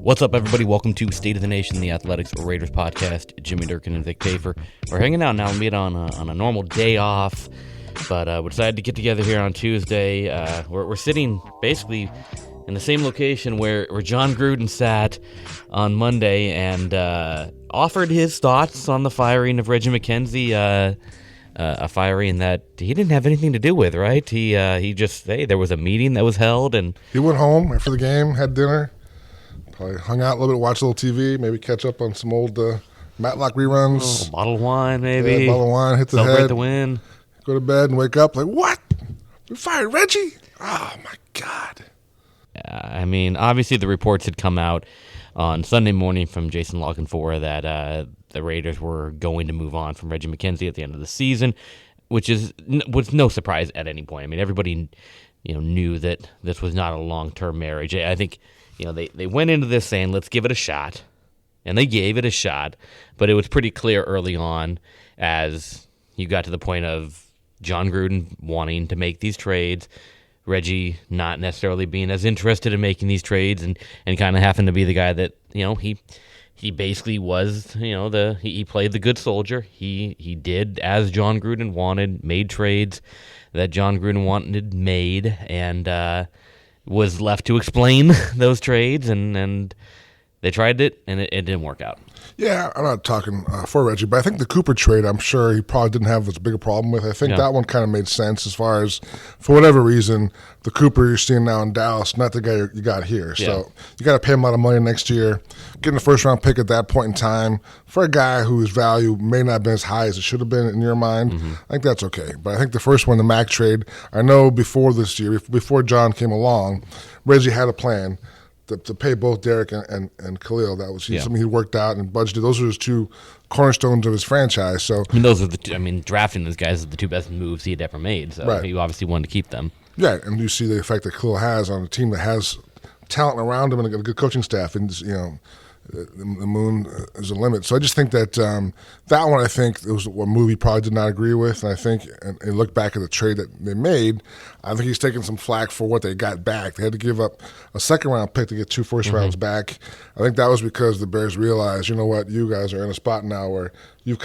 What's up, everybody? Welcome to State of the Nation, the Athletics Raiders podcast. Jimmy Durkin and Vic Tafur. We're hanging out now, meet on a normal day off, but we decided to get together here on Tuesday. We're sitting basically in the same location where Jon Gruden sat on Monday and offered his thoughts on the firing of Reggie McKenzie, a firing that he didn't have anything to do with, right? He just, there was a meeting that was held, and he went home after the game, had dinner, probably hung out a little bit, watched a little TV, maybe catch up on some old Matlock reruns. A bottle of wine, maybe. Yeah, a bottle of wine, hit the celebrate head. The win. Go to bed and wake up like, what? We fired Reggie? Oh, my God. I mean, obviously the reports had come out on Sunday morning from Jason La Canfora that the Raiders were going to move on from Reggie McKenzie at the end of the season, which was no surprise at any point. I mean, everybody knew that this was not a long-term marriage. I think they went into this saying, let's give it a shot, and they gave it a shot, but it was pretty clear early on as you got to the point of Jon Gruden wanting to make these trades, Reggie not necessarily being as interested in making these trades, and kind of happened to be the guy that he basically was he played the good soldier. He did as Jon Gruden wanted, made trades that Jon Gruden wanted made, and was left to explain those trades, and they tried it, and it didn't work out. Yeah, I'm not talking for Reggie, but I think the Cooper trade, I'm sure he probably didn't have as big a problem with. I think that one kind of made sense as far as, for whatever reason, the Cooper you're seeing now in Dallas, not the guy you got here. Yeah. So you got to pay him a lot of money next year. Getting a first-round pick at that point in time for a guy whose value may not have been as high as it should have been in your mind, I think that's okay. But I think the first one, the Mack trade, I know before this year, before Jon came along, Reggie had a plan to pay both Derek and Khalil. That was something he worked out and budgeted. Those are his two cornerstones of his franchise. So those are the two, drafting those guys is the two best moves he had ever made. So He obviously wanted to keep them. Yeah, and you see the effect that Khalil has on a team that has talent around him and a good coaching staff. And the moon is a limit. So I just think that that one, I think, it was a move he probably did not agree with. And I think, and look back at the trade that they made, I think he's taking some flack for what they got back. They had to give up a second-round pick to get two first rounds back. I think that was because the Bears realized, you know what, you guys are in a spot now where you're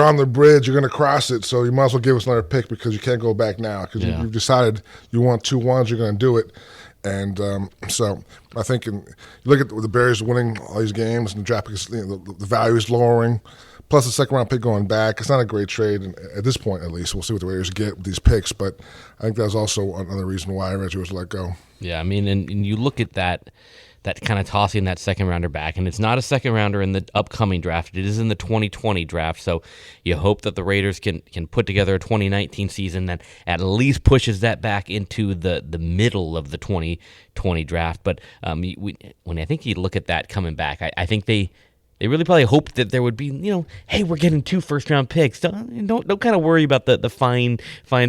on the bridge, you're going to cross it, so you might as well give us another pick because you can't go back now because you've decided you want 2 ones, you're going to do it. And so I think you look at the Bears winning all these games and the draft picks, the value is lowering, plus the second-round pick going back. It's not a great trade at this point, at least. We'll see what the Raiders get with these picks, but I think that's also another reason why Reggie was let go. Yeah, and you look at that kind of tossing that second-rounder back, and it's not a second-rounder in the upcoming draft. It is in the 2020 draft, so you hope that the Raiders can put together a 2019 season that at least pushes that back into the middle of the 2020 draft. But when I think you look at that coming back, I think they really probably hoped that there would be, hey, we're getting 2 first-round picks. Don't kind of worry about the fine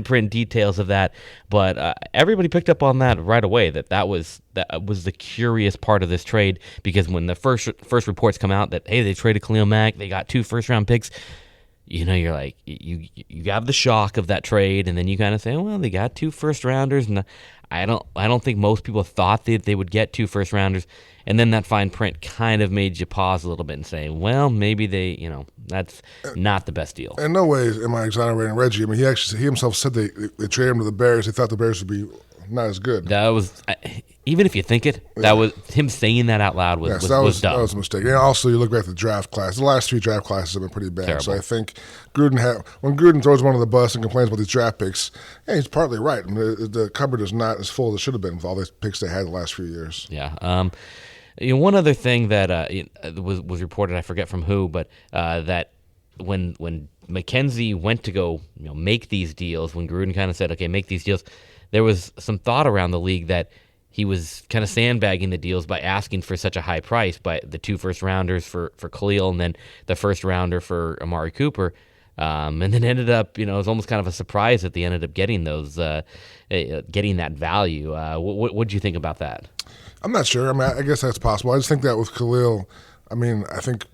print details of that. But everybody picked up on that right away. That was the curious part of this trade, because when the first reports come out that, hey, they traded Khalil Mack, they got 2 first-round picks, you're like, you have the shock of that trade, and then you kind of say, well, they got 2 first-rounders, and I don't think most people thought that they would get 2 first-rounders. And then that fine print kind of made you pause a little bit and say, well, maybe that's not the best deal. In no way am I exonerating Reggie. He himself said they traded him to the Bears. They thought the Bears would be not as good. That was, even if you think it, that was him saying that out loud was dumb. That was a mistake. And also, you look back at the draft class. The last 3 draft classes have been pretty bad. Terrible. So I think when Gruden throws one on the bus and complains about these draft picks, he's partly right. The cupboard is not as full as it should have been with all the picks they had the last few years. Yeah. One other thing that was reported, I forget from who, but that when McKenzie went to go make these deals, when Gruden kind of said, okay, make these deals, there was some thought around the league that he was kind of sandbagging the deals by asking for such a high price, by the 2 first-rounders for Khalil and then the first-rounder for Amari Cooper. And then ended up, it was almost kind of a surprise that they ended up getting those, getting that value. What do you think about that? I'm not sure. I guess that's possible. I just think that with Khalil, I think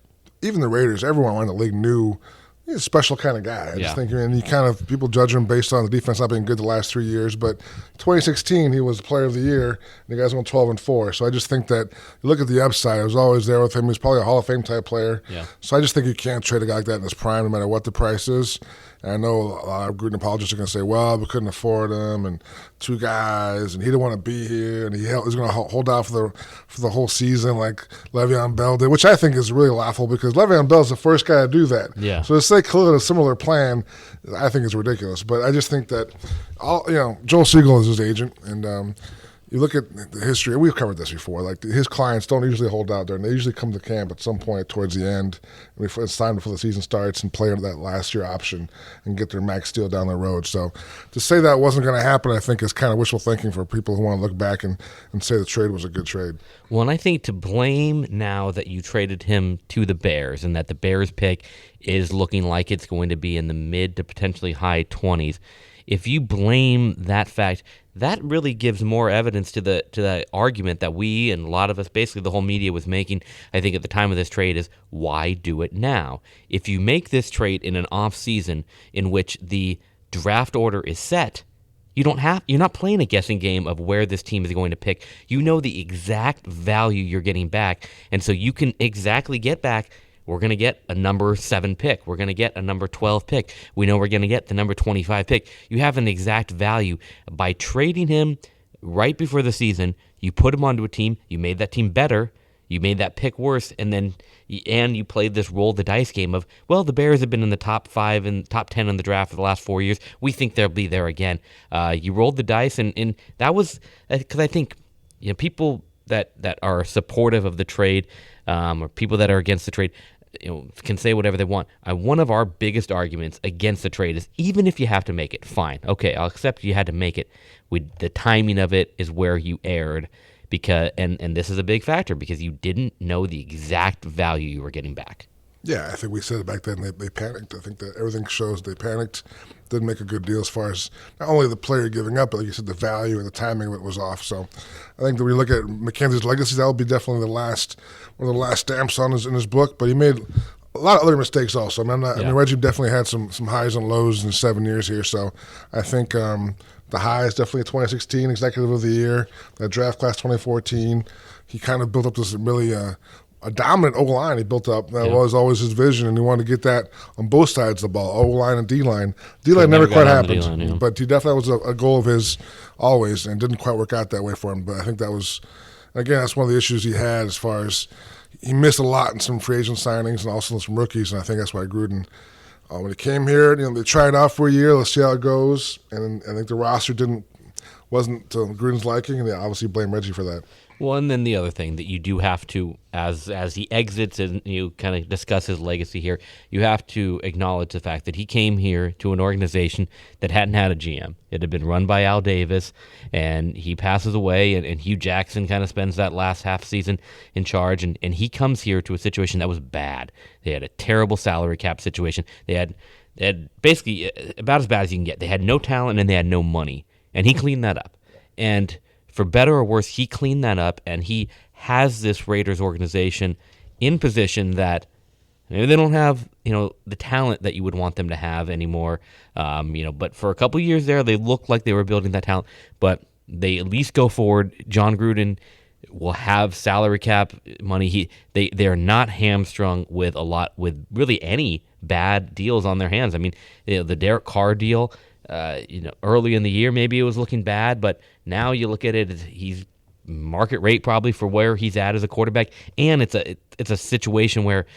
even the Raiders, everyone around the league knew He's a special kind of guy. I just think, and people judge him based on the defense not being good the last 3 years. But 2016, he was Player of the Year, and the guys went 12-4. So I just think that you look at the upside. I was always there with him. He's probably a Hall of Fame type player. Yeah. So I just think you can't trade a guy like that in his prime, no matter what the price is. And I know a lot of Gruden apologists are going to say, well, we couldn't afford him, and 2 guys, and he didn't want to be here, and he's going to hold out for the whole season like Le'Veon Bell did, which I think is really laughable because Le'Veon Bell's the first guy to do that. Yeah. So to say Khalil had a similar plan, I think is ridiculous. But I just think that, Joel Siegel is his agent, and you look at the history. We've covered this before. Like his clients don't usually hold out there, and they usually come to camp at some point towards the end, it's time before the season starts, and play that last year option and get their max deal down the road. So to say that wasn't going to happen, I think, is kind of wishful thinking for people who want to look back and say the trade was a good trade. Well, and I think to blame now that you traded him to the Bears and that the Bears pick is looking like it's going to be in the mid to potentially high 20s, if you blame that fact, that really gives more evidence to the argument that we and a lot of us, basically the whole media, was making, I think, at the time of this trade, is why do it now? If you make this trade in an off season in which the draft order is set, you're not playing a guessing game of where this team is going to pick. You know the exact value you're getting back, and so you can exactly get back. We're going to get a number 7 pick. We're going to get a number 12 pick. We know we're going to get the number 25 pick. You have an exact value. By trading him right before the season, you put him onto a team, you made that team better, you made that pick worse, and you played this roll the dice game of, well, the Bears have been in the top 5 and top 10 in the draft for the last 4 years. We think they'll be there again. You rolled the dice, and that was because I think people that are supportive of the trade or people that are against the trade can say whatever they want. One of our biggest arguments against the trade is, even if you have to make it, fine. Okay, I'll accept you had to make it. The timing of it is where you erred, because and this is a big factor because you didn't know the exact value you were getting back. Yeah, I think we said it back then. They panicked. I think that everything shows they panicked. Didn't make a good deal as far as not only the player giving up, but like you said, the value and the timing of it was off. So I think that we look at McKenzie's legacy, that will be definitely one of the last stamps in his book. But he made a lot of other mistakes also. I mean, Reggie definitely had some highs and lows in 7 years here. So I think the high is definitely 2016 Executive of the Year, that draft class 2014. He kind of built up this really a dominant O-line he built up. That was always his vision, and he wanted to get that on both sides of the ball, O-line and D-line. D-line never quite happened, but that was a goal of his always, and didn't quite work out that way for him. But I think that's one of the issues he had as far as he missed a lot in some free agent signings and also some rookies, and I think that's why Gruden, when he came here, they tried out for a year, let's see how it goes, and I think the roster wasn't to Gruden's liking, and they obviously blame Reggie for that. Well, and then the other thing that you do have to, as he exits and you kind of discuss his legacy here, you have to acknowledge the fact that he came here to an organization that hadn't had a GM. It had been run by Al Davis, and he passes away, and Hugh Jackson kind of spends that last half season in charge, and he comes here to a situation that was bad. They had a terrible salary cap situation. They had basically about as bad as you can get. They had no talent, and they had no money, and he cleaned that up. And for better or worse, he cleaned that up, and he has this Raiders organization in position that maybe they don't have, the talent that you would want them to have anymore. But for a couple of years there, they looked like they were building that talent. But they at least go forward. Jon Gruden will have salary cap money. They are not hamstrung with really any bad deals on their hands. I mean, the Derek Carr deal. Early in the year, maybe it was looking bad, but now you look at it, he's market rate probably for where he's at as a quarterback, and it's a situation where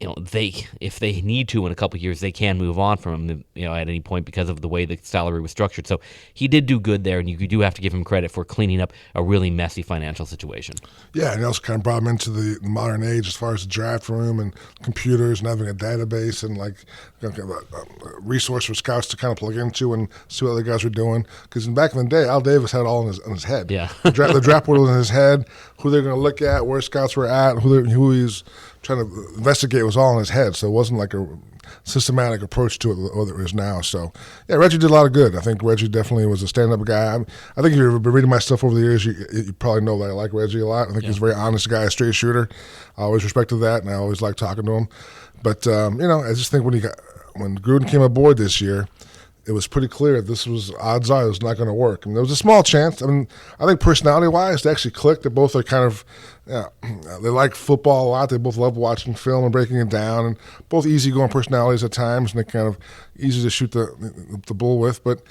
if they need to in a couple of years, they can move on from him, at any point because of the way the salary was structured. So he did do good there, and you do have to give him credit for cleaning up a really messy financial situation. Yeah, and it also kind of brought him into the modern age as far as the draft room and computers and having a database and a resource for scouts to kind of plug into and see what other guys were doing. Because back in the day, Al Davis had it all in his head. Yeah, the draft board was in his head, who they're going to look at, where scouts were at, who he's trying to investigate was all in his head, so it wasn't like a systematic approach to it what it is now. So, yeah, Reggie did a lot of good. I think Reggie definitely was a stand-up guy. I think if you've been reading my stuff over the years, you probably know that I like Reggie a lot. I think he's a very honest guy, a straight shooter. I always respected that, and I always liked talking to him. But, I just think when Gruden came aboard this year, it was pretty clear this was odds are it was not going to work. And there was a small chance. I mean, I think personality-wise, they actually clicked. They both are kind of, they like football a lot. They both love watching film and breaking it down, and both easygoing personalities at times, and they're kind of easy to shoot the bull with. But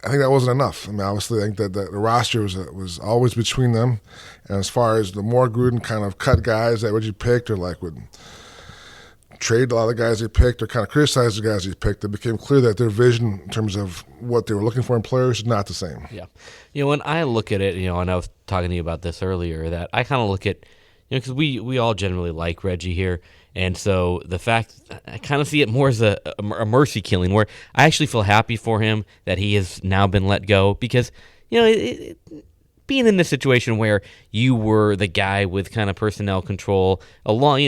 I think that wasn't enough. I mean, obviously, I think that the roster was always between them. And as far as the more Gruden kind of cut guys that Reggie picked, or like would trade a lot of the guys he picked or kind of criticize the guys he picked, it became clear that their vision in terms of what they were looking for in players is not the same. Yeah. When I look at it, and I was talking to you about this earlier, that I kind of look at, because we all generally like Reggie here, and so the fact, I kind of see it more as a mercy killing, where I actually feel happy for him that he has now been let go, because, being in this situation where you were the guy with kind of personnel control along,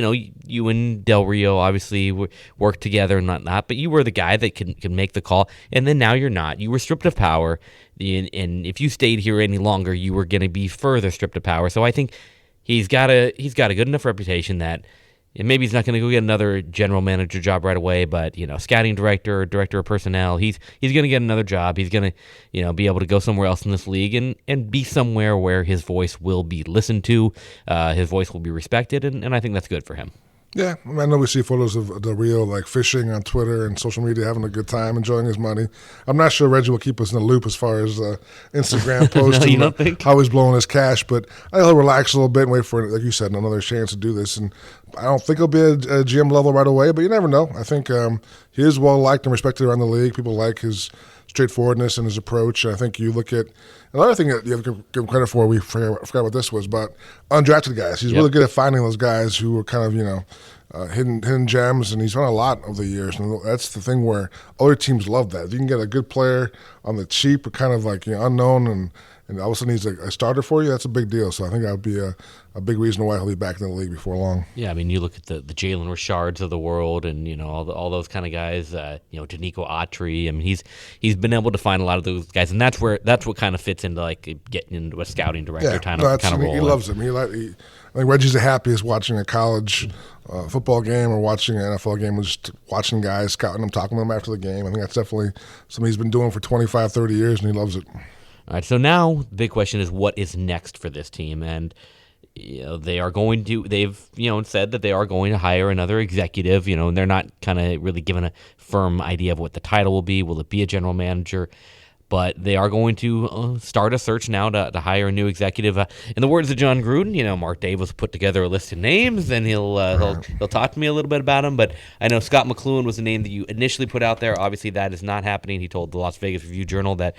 you and Del Rio obviously worked together and whatnot, but you were the guy that can make the call, and then now you're not. You were stripped of power, and if you stayed here any longer, you were going to be further stripped of power. So I think he's got a good enough reputation that, and maybe he's not going to go get another general manager job right away, but scouting director, director of personnel, he's going to get another job. He's going to be able to go somewhere else in this league and be somewhere where his voice will be listened to, his voice will be respected, and I think that's good for him. Yeah, I know we see photos of Del Rio like fishing on Twitter and social media, having a good time, enjoying his money. I'm not sure Reggie will keep us in the loop as far as Instagram posts no, you don't think? How he's blowing his cash, but I think he'll relax a little bit and wait for, like you said, another chance to do this. And I don't think he'll be a GM level right away, but you never know. I think he is well liked and respected around the league. People like his straightforwardness and his approach. I think you look at another thing that you have to give him credit for. We forgot what this was, but undrafted guys. He's really good at finding those guys who are kind of hidden gems, and he's won a lot over the years. And that's the thing where other teams love that. If you can get a good player on the cheap, or kind of like unknown, and all of a sudden he's a starter for you, that's a big deal. So I think that would be a big reason why he'll be back in the league before long. Yeah, I mean, you look at the Jalen Richards of the world, and all those kind of guys. Danico Autry. I mean, he's been able to find a lot of those guys, and that's what kind of fits into like getting into a scouting director kind of role. He loves him. I think Reggie's the happiest watching a college football game or watching an NFL game, just watching guys, scouting them, talking to them after the game. I think that's definitely something he's been doing for 25, 30 years, and he loves it. All right, so now the big question is what is next for this team, and they are going to. They've said that they are going to hire another executive. And they're not kind of really given a firm idea of what the title will be. Will it be a general manager? But they are going to start a search now to hire a new executive. In the words of Jon Gruden, Mark Davis put together a list of names, and he'll talk to me a little bit about them. But I know Scott McCloughan was the name that you initially put out there. Obviously, that is not happening. He told the Las Vegas Review-Journal that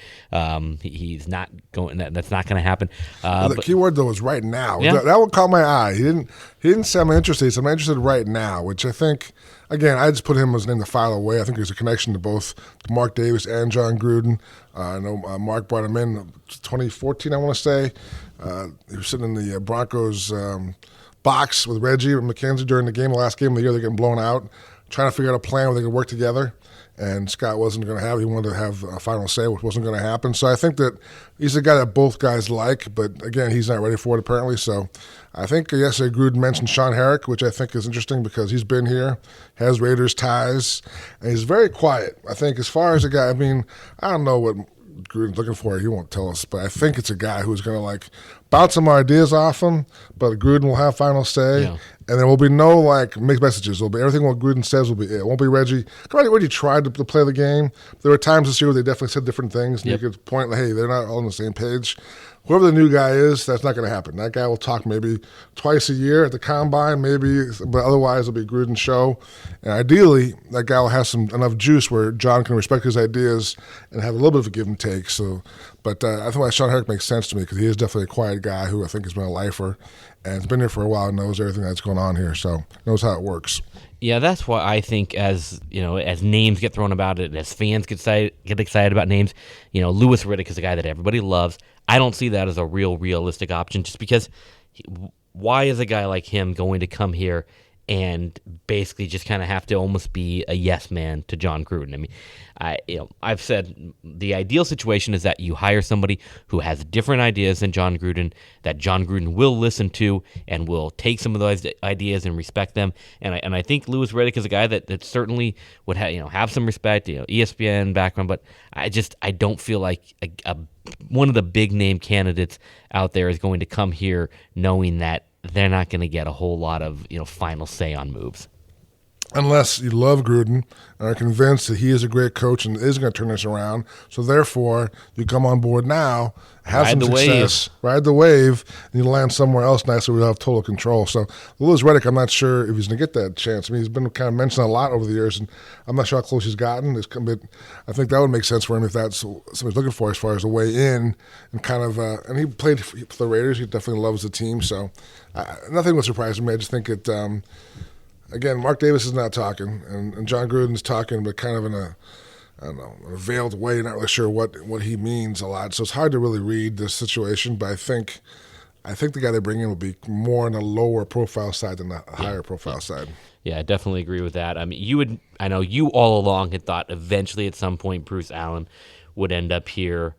he's not going. That's not going to happen. The key word though is right now. Yeah. That would caught my eye. He didn't say I'm interested. He said I'm interested right now, which I think. Again, I just put him as name to file away. I think there's a connection to both Mark Davis and Jon Gruden. I know Mark brought him in 2014, I want to say. He was sitting in the Broncos box with Reggie McKenzie during the last game of the year. They're getting blown out, trying to figure out a plan where they could work together. And Scott wasn't going to have. He wanted to have a final say, which wasn't going to happen. So I think that he's a guy that both guys like, but again, he's not ready for it apparently. So I think yesterday Gruden mentioned Sean Herrick, which I think is interesting because he's been here, has Raiders ties, and he's very quiet. I think as far as a guy, I mean, I don't know what Gruden's looking for. He won't tell us, but I think it's a guy who's going to bounce some ideas off him, but Gruden will have final say. Yeah. And there will be no mixed messages. It'll be everything what Gruden says will be it. It won't be Reggie. Reggie tried to play the game. There were times this year where they definitely said different things, and you could point, hey, they're not all on the same page. Whoever the new guy is, that's not going to happen. That guy will talk maybe twice a year at the combine, maybe, but otherwise it'll be Gruden's show. And ideally, that guy will have enough juice where Jon can respect his ideas and have a little bit of a give and take. So, but I think Sean Herrick makes sense to me because he is definitely a quiet guy who I think has been a lifer and has been here for a while and knows everything that's going on here, so knows how it works. Yeah, that's why I think as names get thrown about it, as fans get excited about names, Louis Riddick is a guy that everybody loves. I don't see that as a realistic option just because why is a guy like him going to come here and basically just kind of have to almost be a yes man to Jon Gruden. I mean, I've said the ideal situation is that you hire somebody who has different ideas than Jon Gruden, that Jon Gruden will listen to and will take some of those ideas and respect them. And I think Louis Riddick is a guy that certainly would have some respect, ESPN background, but I don't feel like one of the big name candidates out there is going to come here knowing that they're not going to get a whole lot of final say on moves. Unless you love Gruden and are convinced that he is a great coach and is going to turn this around. So therefore, you come on board now, have some success, ride the wave, and you land somewhere else nice where we have total control. So Louis Riddick, I'm not sure if he's going to get that chance. I mean, he's been kind of mentioned a lot over the years, and I'm not sure how close he's gotten. I think that would make sense for him if that's somebody's looking for as far as a way in and kind of and he played for the Raiders. He definitely loves the team. So nothing would surprise me. I just think it again, Mark Davis is not talking, and Jon Gruden's talking, but kind of in a veiled way. Not really sure what he means a lot. So it's hard to really read this situation. But I think the guy they bring in will be more on the lower profile side than the higher profile side. Yeah, I definitely agree with that. I mean, I know you all along had thought eventually at some point Bruce Allen would end up here.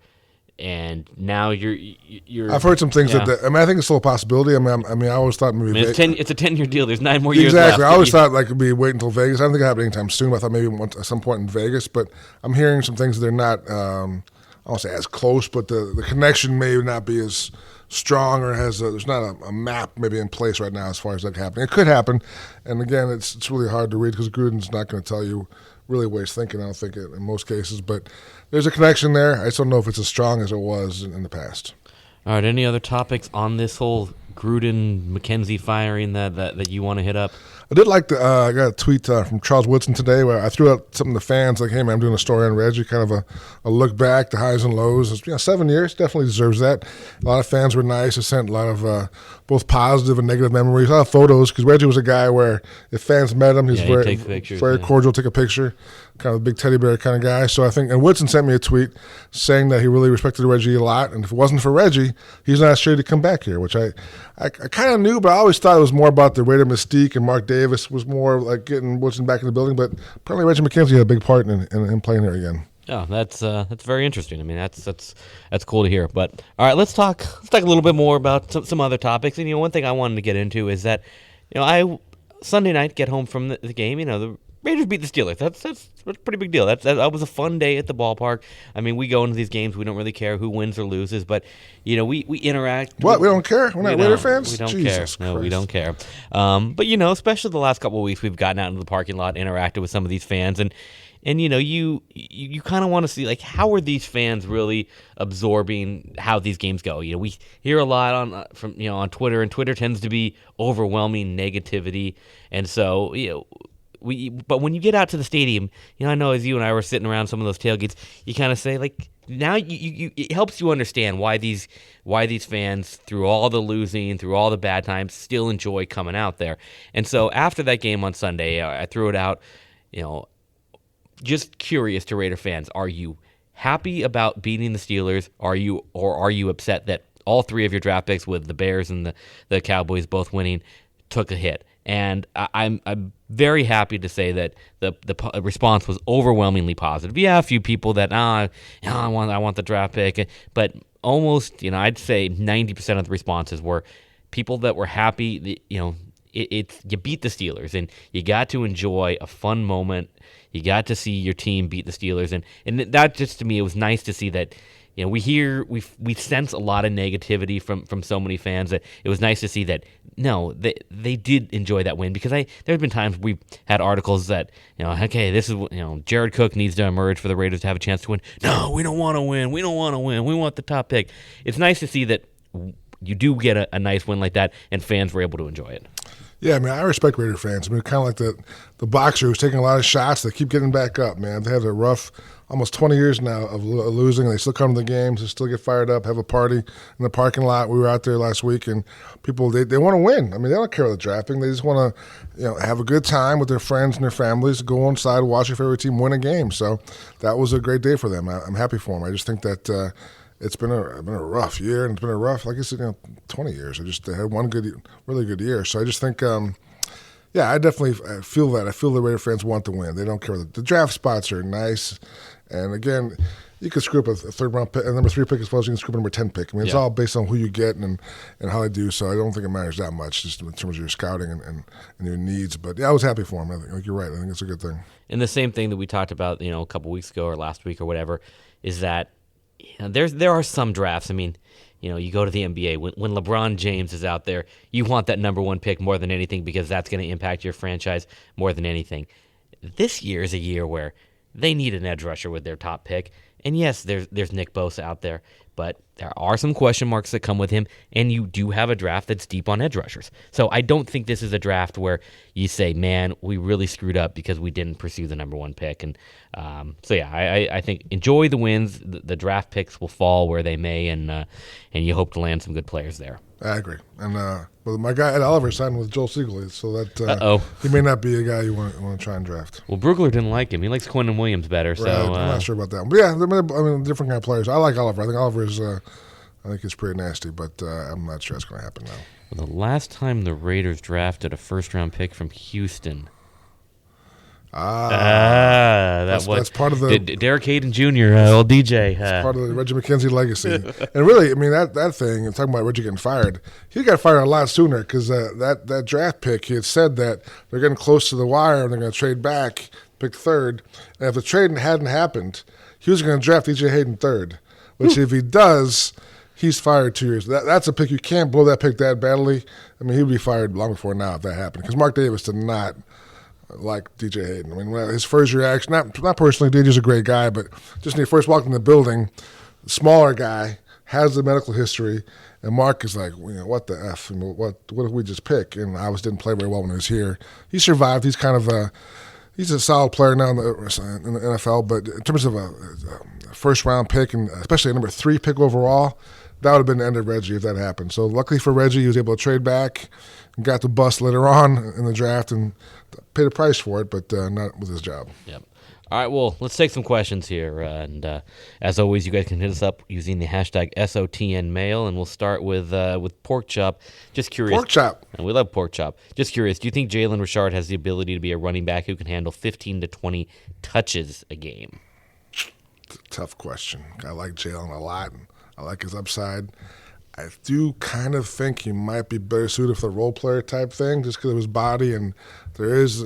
And now you're. I've heard some things I think it's still a possibility. I always thought maybe it's a 10-year deal. There's 9 more years left. Exactly. I always thought it'd be wait until Vegas. I don't think it happened anytime soon. I thought maybe at some point in Vegas. But I'm hearing some things that they're not. I won't say as close, but the connection may not be as strong or there's not a map maybe in place right now as far as that happening. It could happen, and again, it's really hard to read because Gruden's not going to tell you really what he's thinking. I don't think it in most cases, but there's a connection there. I just don't know if it's as strong as it was in the past. All right, any other topics on this whole Gruden McKenzie firing that you want to hit up? I did like I got a tweet from Charles Woodson today where I threw out something to fans like, hey, man, I'm doing a story on Reggie, kind of a look back, the highs and lows. 7 years, definitely deserves that. A lot of fans were nice. I sent a lot of both positive and negative memories, a lot of photos, because Reggie was a guy where if fans met him, he's very cordial, take a picture, kind of a big teddy bear kind of guy. So I think, and Woodson sent me a tweet saying that he really respected Reggie a lot, and if it wasn't for Reggie, he's not sure to come back here, which I kind of knew, but I always thought it was more about the Raider mystique, and Mark Davis was more like getting Woodson back in the building, but apparently Reggie McKenzie had a big part in him playing there again. Yeah, that's very interesting. I mean, that's cool to hear. But all right, let's talk a little bit more about some other topics. And one thing I wanted to get into is that I Sunday night get home from the game. The Raiders beat the Steelers. That's a pretty big deal. That was a fun day at the ballpark. I mean, we go into these games, we don't really care who wins or loses, but we interact. What? We don't care? We're not Raider fans? We don't Jesus care. No, Christ. we don't care. But especially the last couple of weeks, we've gotten out into the parking lot, interacted with some of these fans, and you kind of want to see, like, how are these fans really absorbing how these games go? We hear a lot on Twitter, and Twitter tends to be overwhelming negativity, and so but when you get out to the stadium, I know as you and I were sitting around some of those tailgates, you kind of say, like, now it helps you understand why these fans, through all the losing, through all the bad times, still enjoy coming out there. And so after that game on Sunday, I threw it out, just curious to Raider fans, are you happy about beating the Steelers? Are you upset that all 3 of your draft picks, with the Bears and the Cowboys both winning, took a hit? And I'm very happy to say that the response was overwhelmingly positive. Yeah, a few people that I want the draft pick, but almost I'd say 90% of the responses were people that were happy. You beat the Steelers and you got to enjoy a fun moment. You got to see your team beat the Steelers, and that just, to me, it was nice to see that. We sense a lot of negativity from so many fans that it was nice to see that, no, they did enjoy that win, because there have been times we've had articles that, okay, this is, Jared Cook needs to emerge for the Raiders to have a chance to win. No, we don't want to win. We don't want to win. We want the top pick. It's nice to see that you do get a nice win like that, and fans were able to enjoy it. Yeah, I mean, I respect Raider fans. I mean, kind of like the boxer who's taking a lot of shots. They keep getting back up, man. They have a rough, almost 20 years now of losing. They still come to the games. They still get fired up, have a party in the parking lot. We were out there last week, and people, they want to win. I mean, they don't care about the drafting. They just want to, have a good time with their friends and their families, go inside, watch your favorite team win a game. So that was a great day for them. I'm happy for them. I just think that it's been a rough year, and it's been a rough, like I said, 20 years. They had one really good year. So I just think, Yeah, I definitely feel that. I feel the Raider fans want to win. They don't care. The draft spots are nice. And again, you can screw up a third-round pick, a number 3 pick as well as you can screw up a number 10 pick. I mean, it's all based on who you get and how they do. So I don't think it matters that much just in terms of your scouting and your needs. But, yeah, I was happy for him. I think you're right. I think it's a good thing. And the same thing that we talked about, a couple weeks ago or last week or whatever, is that there are some drafts. I mean, you go to the NBA, when LeBron James is out there, you want that number 1 pick more than anything because that's going to impact your franchise more than anything. This year is a year where they need an edge rusher with their top pick. And yes, there's Nick Bosa out there, but there are some question marks that come with him, and you do have a draft that's deep on edge rushers. So I don't think this is a draft where you say, man, we really screwed up because we didn't pursue the number 1 pick. And I think enjoy the wins. The draft picks will fall where they may, and you hope to land some good players there. I agree. And well, my guy Ed Oliver signed with Joel Siegel, so that he may not be a guy you want to try and draft. Well, Brugler didn't like him. He likes Quinnen Williams better. Right, So I'm not sure about that. But yeah, different kind of players. I like Oliver. I think Oliver is. I think he's pretty nasty, but I'm not sure it's going to happen now. Well, the last time the Raiders drafted a first-round pick from Houston. That's part of the Derek Hayden Jr. Old DJ. Part of the Reggie McKenzie legacy. And really, I mean that thing. I'm talking about Reggie getting fired. He got fired a lot sooner because that draft pick. He had said that they're getting close to the wire and they're going to trade back, pick third. And if the trade hadn't happened, he was going to draft DJ Hayden third. Which if he does, he's fired 2 years. That's a pick. You can't blow that pick that badly. I mean, he would be fired long before now if that happened. Because Mark Davis did not like DJ Hayden. I mean, his first reaction, not personally, DJ's a great guy, but just when he first walked in the building, the smaller guy has the medical history, and Mark is like, what the F? What did we just pick? And I didn't play very well when he was here. He survived. He's kind of he's a solid player now in the NFL, but in terms of a first-round pick, and especially a number 3 pick overall, that would have been the end of Reggie if that happened. So luckily for Reggie, he was able to trade back and got the bust later on in the draft and paid a price for it, but not with his job. Yep. All right, well, let's take some questions here. And as always, you guys can hit us up using the hashtag SOTNMail, and we'll start with Pork Chop. Just curious. Pork Chop. And we love Pork Chop. Just curious, do you think Jalen Richard has the ability to be a running back who can handle 15 to 20 touches a game? Tough question. I like Jalen a lot. I like his upside. I do kind of think he might be better suited for the role player type thing just because of his body, and there is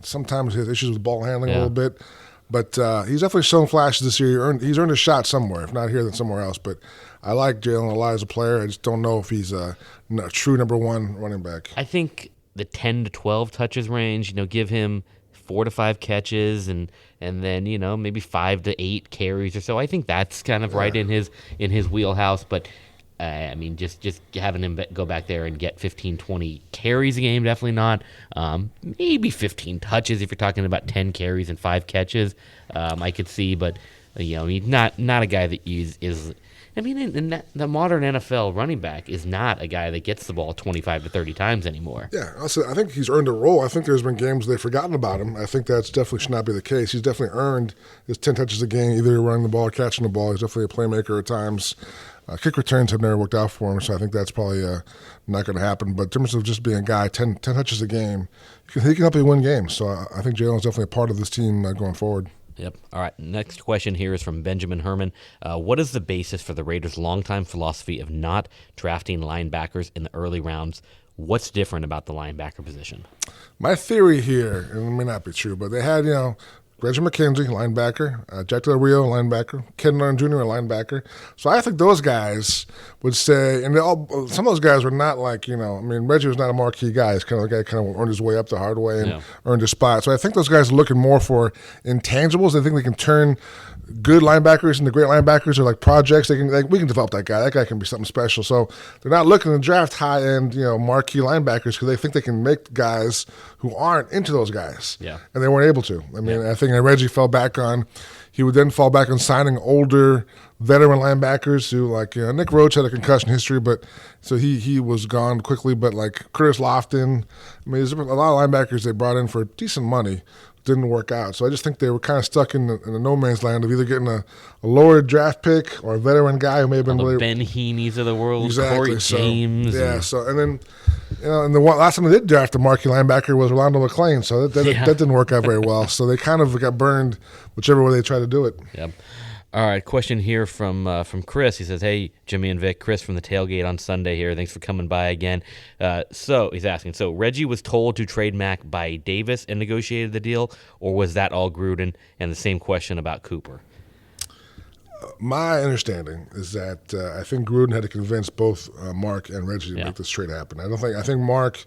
sometimes his issues with ball handling a little bit. But he's definitely shown flashes this year. He's earned a shot somewhere, if not here, then somewhere else. But I like Jalen a lot as a player. I just don't know if he's a true number 1 running back. I think the 10 to 12 touches range, give him 4 to 5 catches and then maybe 5 to 8 carries or so. I think that's kind of right in his wheelhouse. But I mean, just having him go back there and get 15, 20 carries a game, definitely not. Maybe 15 touches if you're talking about 10 carries and 5 catches. I could see, but he's not a guy that is. I mean, in the modern NFL running back is not a guy that gets the ball 25 to 30 times anymore. Yeah, also, I think he's earned a role. I think there's been games they've forgotten about him. I think that's definitely should not be the case. He's definitely earned his 10 touches a game, either running the ball or catching the ball. He's definitely a playmaker at times. Kick returns have never worked out for him, so I think that's probably not going to happen. But in terms of just being a guy, 10 touches a game, he can help you win games. So I think Jalen's definitely a part of this team going forward. Yep. All right. Next question here is from Benjamin Herman. What is the basis for the Raiders' longtime philosophy of not drafting linebackers in the early rounds? What's different about the linebacker position? My theory here, and it may not be true, but they had, Reggie McKenzie, linebacker, Jack Del Rio, linebacker, Ken Norton Jr., a linebacker. So I think those guys would say, and some of those guys were not like, Reggie was not a marquee guy. He's kind of a guy kind of earned his way up the hard way and earned his spot. So I think those guys are looking more for intangibles. They think they can turn good linebackers into great linebackers or like projects. We can develop that guy. That guy can be something special. So they're not looking to draft high-end, marquee linebackers because they think they can make guys who aren't into those guys. Yeah. And they weren't able to. I mean, I think Reggie he would then fall back on signing older veteran linebackers who, like, Nick Roach had a concussion history, but so he was gone quickly. But like Curtis Lofton, I mean, there's a lot of linebackers they brought in for decent money didn't work out. So I just think they were kind of stuck in the no man's land of either getting a lower draft pick or a veteran guy who may have been the really Ben Heaney's of the world, exactly. Corey James. And then and the last time they did draft a marquee linebacker was Rolando McClain, so that didn't work out very well. So they kind of got burned whichever way they tried to do it. Yep. All right, question here from Chris. He says, "Hey, Jimmy and Vic, Chris from the tailgate on Sunday here. Thanks for coming by again." So he's asking, so Reggie was told to trade Mack by Davis and negotiated the deal, or was that all Gruden? And the same question about Cooper. My understanding is that I think Gruden had to convince both Mark and Reggie to make this trade happen. I think Mark.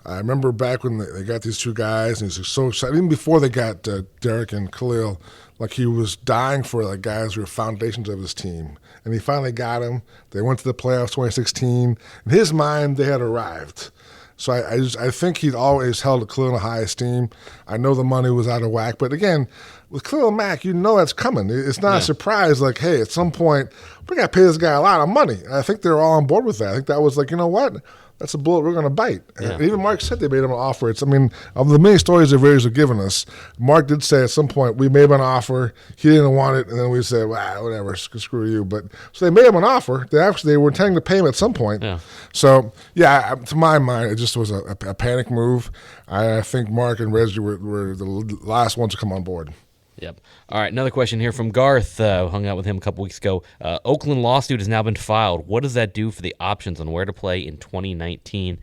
I remember back when they got these two guys, and he was so excited. Even before they got Derek and Khalil, like he was dying for like guys who were foundations of his team. And he finally got them. They went to the playoffs 2016. In his mind, they had arrived. So I think he'd always held Khalil in a high esteem. I know the money was out of whack, but again, with Khalil Mack, you know that's coming. It's not a surprise. Like, hey, at some point, we got to pay this guy a lot of money. I think they're all on board with that. I think that was like, you know what? That's a bullet we're going to bite. Yeah. And even Mark said they made him an offer. Of the many stories the Raiders have given us, Mark did say at some point, we made him an offer. He didn't want it, and then we said, well, whatever, screw you. But so they made him an offer. They were intending to pay him at some point. Yeah. So, to my mind, it just was a panic move. I think Mark and Reggie were the last ones to come on board. Yep. All right, another question here from Garth. Hung out with him a couple weeks ago. Oakland lawsuit has now been filed. What does that do for the options on where to play in 2019?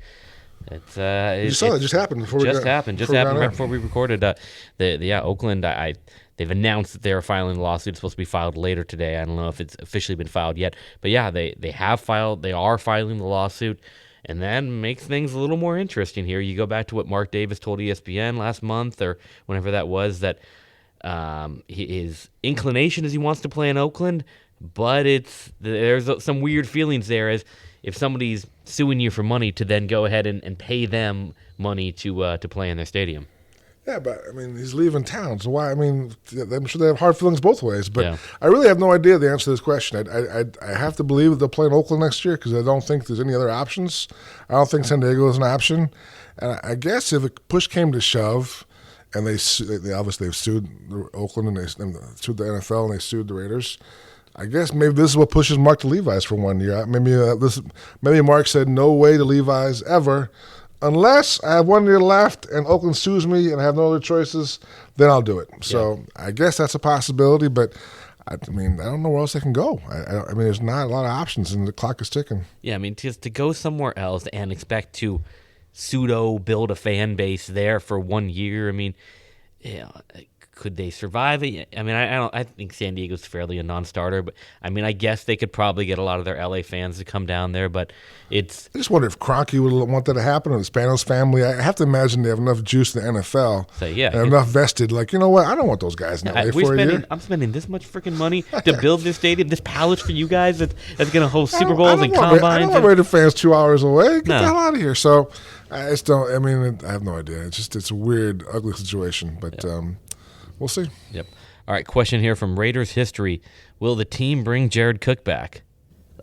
You saw it just happened before we happened right before we recorded. Oakland. They've announced that they are filing the lawsuit. It's supposed to be filed later today. I don't know if it's officially been filed yet, but yeah, they have filed. They are filing the lawsuit. And that makes things a little more interesting here. You go back to what Mark Davis told ESPN last month or whenever that was, that his inclination is he wants to play in Oakland, but there's some weird feelings there as if somebody's suing you for money to then go ahead and pay them money to play in their stadium. Yeah, but he's leaving town, so why? I'm sure they have hard feelings both ways. But I really have no idea the answer to this question. I have to believe that they'll play in Oakland next year because I don't think there's any other options. I don't think San Diego is an option, and I guess if push came to shove. And they obviously have sued Oakland and they sued the NFL and they sued the Raiders. I guess maybe this is what pushes Mark to Levi's for 1 year. Maybe Mark said no way to Levi's ever, unless I have 1 year left and Oakland sues me and I have no other choices. Then I'll do it. So I guess that's a possibility, but I don't know where else they can go. There's not a lot of options and the clock is ticking. Yeah, just to go somewhere else and expect to pseudo build a fan base there for 1 year. Could they survive it? I think San Diego's fairly a non-starter, but I guess they could probably get a lot of their LA fans to come down there, but I just wonder if Kroenke would want that to happen, or the Spanos family. I have to imagine they have enough juice in the NFL. And enough vested. Like, you know what? I don't want those guys in LA for a year. I'm spending this much freaking money to build this stadium, this palace for you guys that's going to host Super Bowls and combines. I don't want Raider fans 2 hours away. Get the hell out of here. So I just don't. I have no idea. It's a weird, ugly situation, but we'll see. Yep. All right, question here from Raiders history. Will the team bring Jared Cook back?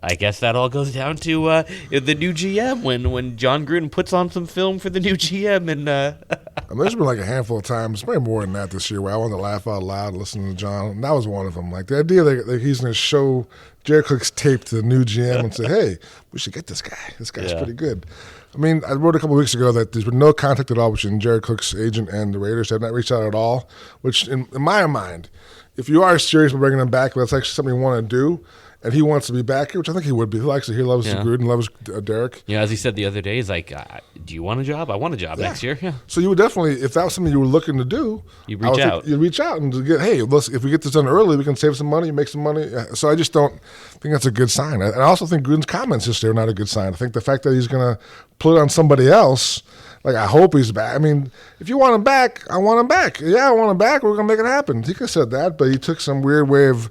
I guess that all goes down to the new GM when Jon Gruden puts on some film for the new GM. And there's been like a handful of times, maybe more than that this year, where I wanted to laugh out loud listening to Jon. And that was one of them. Like the idea that he's going to show Jared Cook's tape to the new GM and say, hey, we should get this guy. This guy's pretty good. I wrote a couple of weeks ago that there's been no contact at all between Jared Cook's agent and the Raiders. They have not reached out at all, which in my mind, if you are serious about bringing him back, that's actually something you want to do, and he wants to be back here, which I think he would be. He likes it. He loves Gruden, loves Derek. Yeah, as he said the other day, he's like, do you want a job? I want a job next year. Yeah. So you would definitely, if that was something you were looking to do, you'd reach out and get, hey, if we get this done early, we can save some money, make some money. So I just don't think that's a good sign. And I also think Gruden's comments yesterday are not a good sign. I think the fact that he's going to put it on somebody else, like, I hope he's back. If you want him back, I want him back. Yeah, I want him back. We're going to make it happen. He could have said that, but he took some weird way of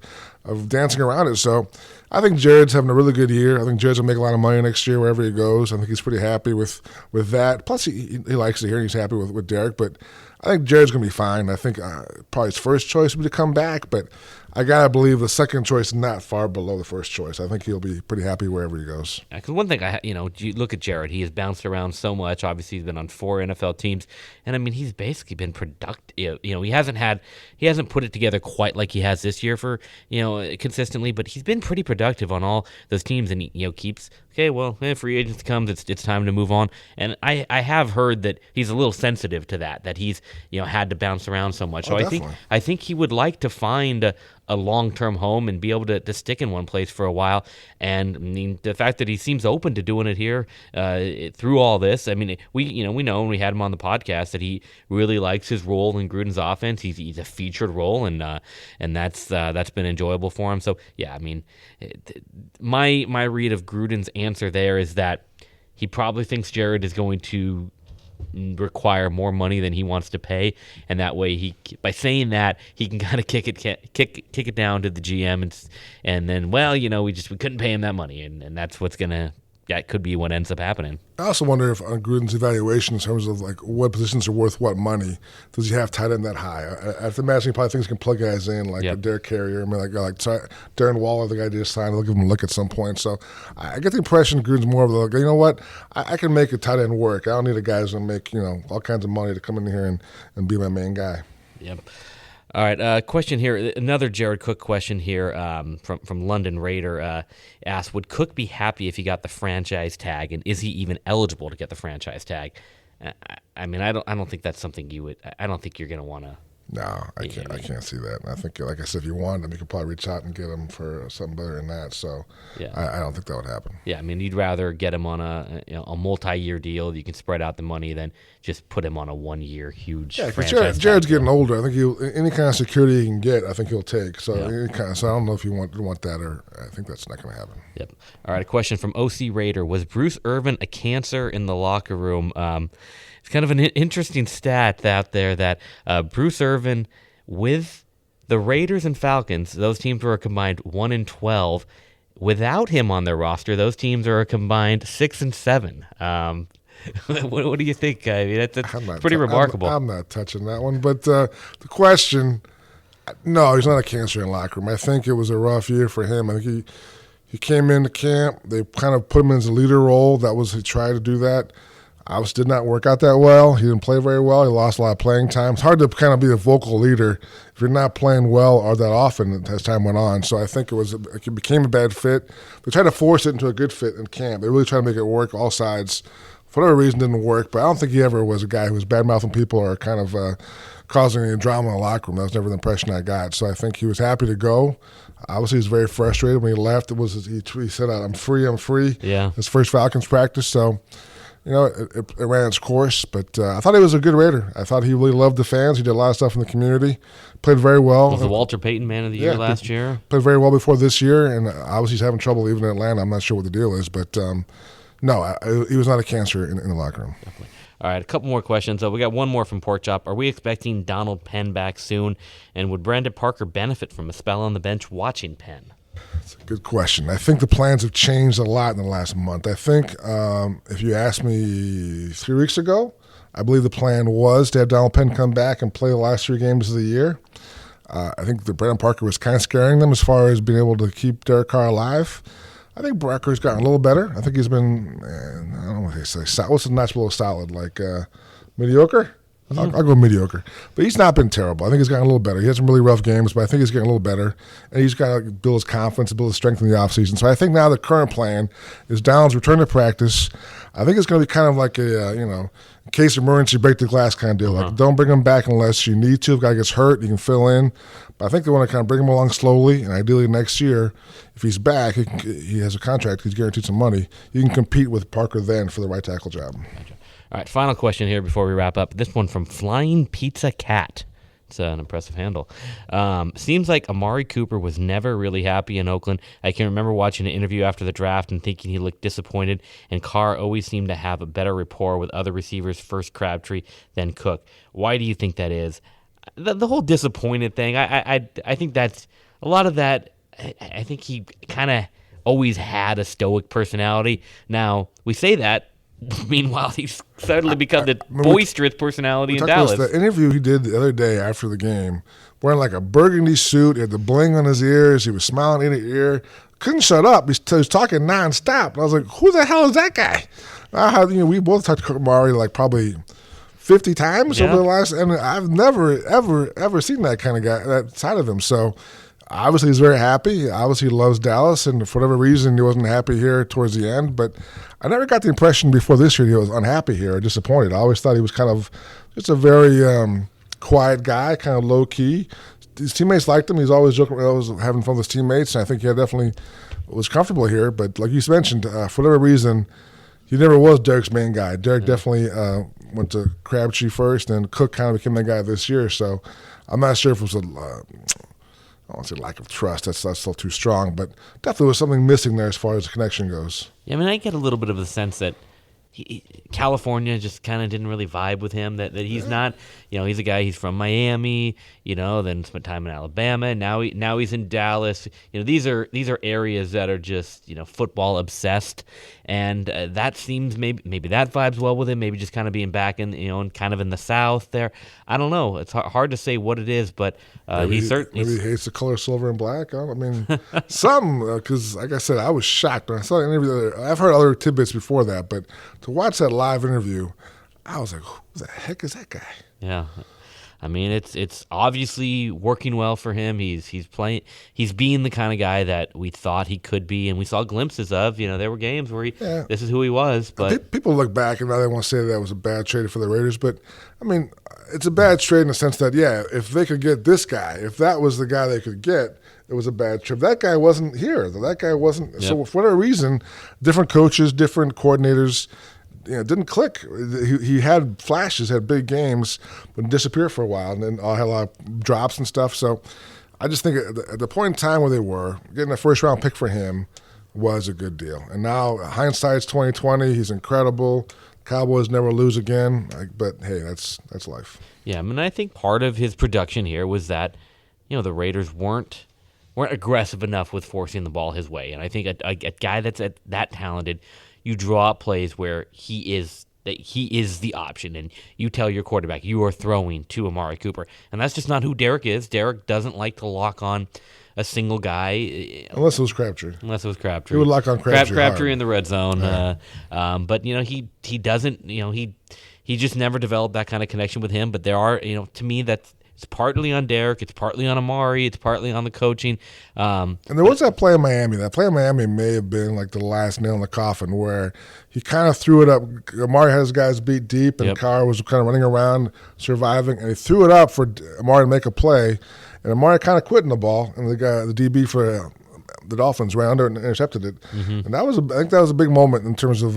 dancing around it. So I think Jared's having a really good year. I think Jared's going to make a lot of money next year wherever he goes. I think he's pretty happy with that. Plus, he likes it here and he's happy with Derek. But I think Jared's going to be fine. I think probably his first choice would be to come back, but I got to believe the second choice is not far below the first choice. I think he'll be pretty happy wherever he goes. Because one thing, you look at Jared, he has bounced around so much. Obviously, he's been on 4 NFL teams, and I mean, he's basically been productive. He hasn't put it together quite like he has this year for consistently, but he's been pretty productive on all those teams, and he keeps free agency comes, it's time to move on. And I have heard that he's a little sensitive to that he's had to bounce around so much. So I think he would like to find a long-term home and be able to stick in one place for a while. And I mean, the fact that he seems open to doing it here through all this, I mean, we know when we had him on the podcast that he really likes his role in Gruden's offense. He's a featured role, and that's been enjoyable for him. So yeah, I mean, my read of Gruden's answer there is that he probably thinks Jared is going to require more money than he wants to pay, and that way by saying that he can kind of kick it down to the GM and then we couldn't pay him that money, and that's that could be what ends up happening. I also wonder if on Gruden's evaluation in terms of like what positions are worth what money, does he have tight end that high? I have to imagine he probably thinks he can plug guys in like a Derek Carrier. I mean, like Darren Waller, the guy just signed. They'll give him a look at some point. So I get the impression Gruden's more of you know what, I can make a tight end work. I don't need a guy who's going to make all kinds of money to come in here and be my main guy. Yep. All right, question here. Another Jared Cook question here from London Raider asked, would Cook be happy if he got the franchise tag, and is he even eligible to get the franchise tag? I mean, I don't think that's something you would. I don't think you're going to want to. No, I can't see that. I think, like I said, if you wanted him, you could probably reach out and get him for something better than that. So yeah. I don't think that would happen. Yeah, I mean, you'd rather get him on a multi-year deal. You can spread out the money than just put him on a 1-year huge franchise. Jared's getting older. I think any kind of security he can get, I think he'll take. So so I don't know if you want that, or I think that's not going to happen. Yep. All right, a question from OC Raider. Was Bruce Irvin a cancer in the locker room? It's kind of an interesting stat out there that Bruce Irvin, with the Raiders and Falcons, those teams were a combined 1-12. Without him on their roster, those teams are a combined 6-7. What do you think? I mean, that's pretty remarkable. I'm not touching that one. But the question, no, he's not a cancer in the locker room. I think it was a rough year for him. I think he came into camp. They kind of put him in his leader role. He tried to do that. Obviously did not work out that well. He didn't play very well. He lost a lot of playing time. It's hard to kind of be a vocal leader if you're not playing well or that often as time went on. So I think it became a bad fit. They tried to force it into a good fit in camp. They really tried to make it work all sides. For whatever reason, it didn't work. But I don't think he ever was a guy who was bad-mouthing people or kind of causing any drama in the locker room. That was never the impression I got. So I think he was happy to go. Obviously, he was very frustrated when he left. He said, "I'm free." Yeah. His first Falcons practice. So it ran its course, but I thought he was a good Raider. I thought he really loved the fans. He did a lot of stuff in the community. Played very well. Was the Walter Payton Man of the Year last year? Played very well before this year, and obviously he's having trouble even in Atlanta. I'm not sure what the deal is, but no, he was not a cancer in the locker room. Definitely. All right, a couple more questions. We got one more from Pork Chop. Are we expecting Donald Penn back soon, and would Brandon Parker benefit from a spell on the bench watching Penn? That's a good question. I think the plans have changed a lot in the last month. I think if you asked me 3 weeks ago, I believe the plan was to have Donald Penn come back and play the last 3 games of the year. I think that Brandon Parker was kind of scaring them as far as being able to keep Derek Carr alive. I think Parker's gotten a little better. I think he's been, I don't know what they say, what's the notch below solid, like mediocre? I'll go mediocre. But he's not been terrible. I think he's gotten a little better. He has some really rough games, but I think he's getting a little better. And he's got to build his confidence, build his strength in the offseason. So I think now the current plan is Donald's return to practice. I think it's going to be kind of like a, in case of emergency, break the glass kind of deal. Like, don't bring him back unless you need to. If a guy gets hurt, you can fill in. But I think they want to kind of bring him along slowly, and ideally next year, if he's back, he has a contract, he's guaranteed some money, you can compete with Parker then for the right tackle job. Gotcha. All right, final question here before we wrap up. This one from Flying Pizza Cat. It's an impressive handle. Seems like Amari Cooper was never really happy in Oakland. I can remember watching an interview after the draft and thinking he looked disappointed, and Carr always seemed to have a better rapport with other receivers, first Crabtree, than Cook. Why do you think that is? The whole disappointed thing, I think that's a lot of that. I think he kind of always had a stoic personality. Now, we say that, Meanwhile, he's suddenly become the boisterous personality in Dallas. The interview he did the other day after the game, wearing like a burgundy suit, he had the bling on his ears, he was smiling ear to ear, couldn't shut up. He was talking nonstop. And I was like, who the hell is that guy? We both talked to Amari like probably 50 times over the last, and I've never, ever seen that kind of guy, that side of him. So obviously he's very happy. Obviously he loves Dallas, and for whatever reason he wasn't happy here towards the end. But I never got the impression before this year he was unhappy here or disappointed. I always thought he was kind of just a very quiet guy, kind of low key. His teammates liked him. He's always joking, always having fun with his teammates, and I think he definitely was comfortable here. But like you mentioned, for whatever reason, he never was Derek's main guy. Derek definitely went to Crabtree first, and Cook kind of became that guy this year. So I'm not sure if it was I don't want to say lack of trust. That's still too strong, but definitely was something missing there as far as the connection goes. Yeah, I mean, I get a little bit of the sense that California just kind of didn't really vibe with him. That he's not, he's a guy. He's from Miami, then spent time in Alabama. And now he's in Dallas. These are areas that are just football obsessed, and that seems maybe that vibes well with him. Maybe just kind of being back in kind of in the South there. I don't know. It's hard to say what it is, but he certainly maybe hates the color silver and black. I mean, some because like I said, I was shocked when I saw the interview. I've heard other tidbits before that, but to watch that live interview, I was like, who the heck is that guy? Yeah. I mean, it's obviously working well for him. He's playing. He's being the kind of guy that we thought he could be, and we saw glimpses of. There were games where this is who he was. But people look back and now they want to say that was a bad trade for the Raiders. But I mean, it's a bad trade in the sense that if they could get this guy, if that was the guy they could get, it was a bad trade. That guy wasn't here. That guy wasn't. Yep. So for whatever reason, different coaches, different coordinators. Didn't click. He had flashes, had big games, but disappeared for a while, and then had a lot of drops and stuff. So I just think at the point in time where they were, getting a first-round pick for him was a good deal. And now hindsight's 2020. He's incredible. Cowboys never lose again. But hey, that's life. Yeah, I mean, I think part of his production here was that the Raiders weren't aggressive enough with forcing the ball his way, and I think a guy that's that talented. You draw up plays where he is the option, and you tell your quarterback you are throwing to Amari Cooper, and that's just not who Derek is. Derek doesn't like to lock on a single guy, unless it was Crabtree. He would lock on Crabtree in the red zone. Yeah. But he doesn't. He just never developed that kind of connection with him. But there are to me that's. It's partly on Derek. It's partly on Amari. It's partly on the coaching. And there was that play in Miami. That play in Miami may have been like the last nail in the coffin where he kind of threw it up. Amari had his guys beat deep, and Carr was kind of running around, surviving, and he threw it up for Amari to make a play. And Amari kind of quitting the ball, and the DB for the Dolphins ran under and intercepted it. Mm-hmm. And I think that was a big moment in terms of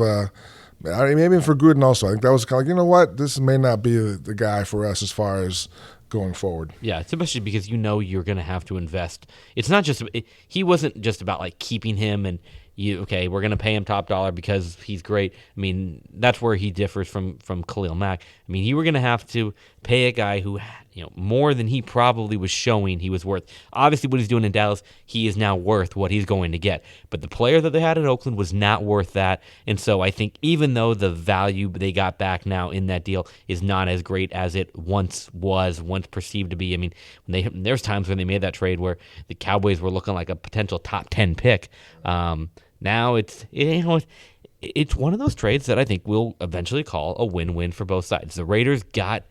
maybe for Gruden also. I think that was kind of like, you know what, this may not be the guy for us as far as going forward. Yeah, especially because you're going to have to invest. It's not just he wasn't just about like keeping him and we're going to pay him top dollar because he's great. I mean, that's where he differs from Khalil Mack. I mean, you were going to have to pay a guy who more than he probably was showing he was worth. Obviously, what he's doing in Dallas, he is now worth what he's going to get. But the player that they had in Oakland was not worth that. And so I think even though the value they got back now in that deal is not as great as it once perceived to be. I mean, there's times when they made that trade where the Cowboys were looking like a potential top 10 pick. Now it's one of those trades that I think we'll eventually call a win-win for both sides. The Raiders got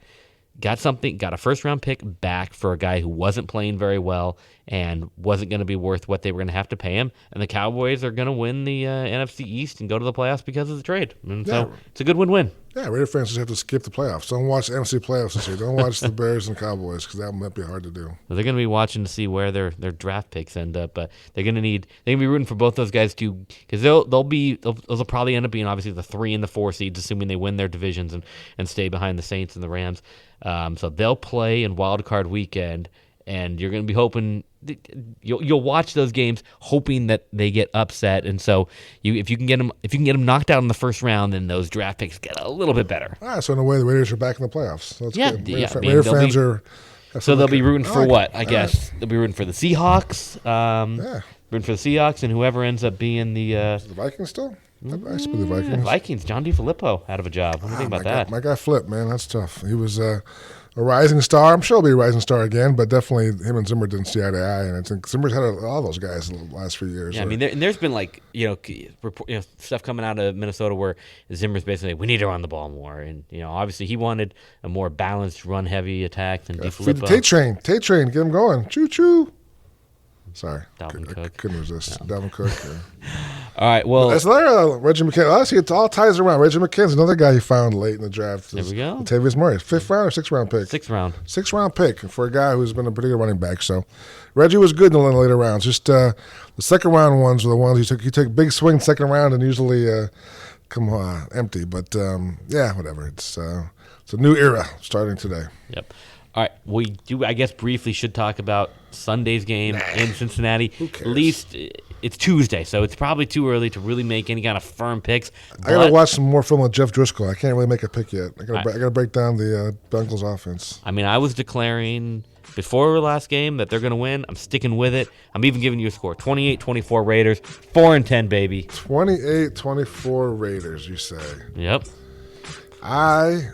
a first-round pick back for a guy who wasn't playing very well and wasn't going to be worth what they were going to have to pay him. And the Cowboys are going to win the NFC East and go to the playoffs because of the trade. And so it's a good win-win. Yeah, Raider fans just have to skip the playoffs. Don't watch the NFC playoffs this year. Don't watch the Bears and Cowboys because that might be hard to do. Well, they're going to be watching to see where their draft picks end up. But they're going to be rooting for both those guys too, because those will probably end up being obviously the 3 and the 4 seeds, assuming they win their divisions and stay behind the Saints and the Rams. So they'll play in Wild Card Weekend, and you're going to be hoping you'll watch those games hoping that they get upset. And so if you can get them knocked out in the first round, then those draft picks get a little bit better. All right, so in a way, the Raiders are back in the playoffs. So that's good. Raider fans are. So they'll be rooting for what? I guess they'll be rooting for the Seahawks. Rooting for the Seahawks and whoever ends up being the Vikings still. I speak the Vikings. Vikings. John DeFilippo out of a job. What do you think about that? My guy Flip, man, that's tough. He was a rising star. I'm sure he'll be a rising star again, but definitely him and Zimmer didn't see eye to eye, and I think Zimmer's had all those guys in the last few years. Yeah, I mean, there's been like stuff coming out of Minnesota where Zimmer's basically we need to run the ball more, and obviously he wanted a more balanced, run-heavy attack than DeFilippo. Feed the Tate train, get him going, choo choo. Sorry, Dalvin Cook. Couldn't resist. No. Dalvin Cook. Yeah. All right, well, that's another Reggie McKenzie. Honestly, it all ties around. Reggie McKenzie, another guy he found late in the draft. There we go. Latavius Murray, 5th round or 6th round pick. 6th round. 6th round pick for a guy who's been a pretty good running back. So Reggie was good in the later rounds. Just the second round ones were the ones he took big swing second round and usually come empty. But yeah, whatever. It's a new era starting today. Yep. All right, we do. I guess briefly should talk about Sunday's game in Cincinnati. Who cares? At least it's Tuesday, so it's probably too early to really make any kind of firm picks. I gotta watch some more film of Jeff Driscoll. I can't really make a pick yet. I gotta break down the Bengals offense. I mean, I was declaring before our last game that they're gonna win. I'm sticking with it. I'm even giving you a score: 28-24 Raiders, 4-10, baby. 28-24 Raiders. You say? Yep. I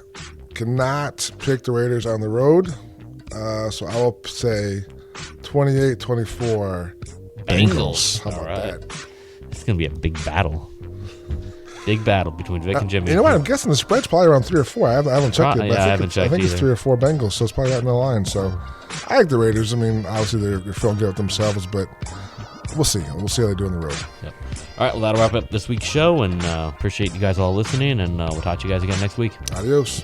cannot pick the Raiders on the road, so I will say 28-24 Bengals. How about that? It's going to be a big battle. Big battle between Vic and Jimmy. You know what? I'm guessing the spread's probably around 3 or 4. I haven't checked it, but I haven't checked I think it's either. 3 or 4 Bengals, so it's probably out in the line. So I like the Raiders. I mean, obviously they're feeling good with themselves, but we'll see. We'll see how they do on the road. Yep. All right, well, that'll wrap up this week's show, and appreciate you guys all listening, and we'll talk to you guys again next week. Adios.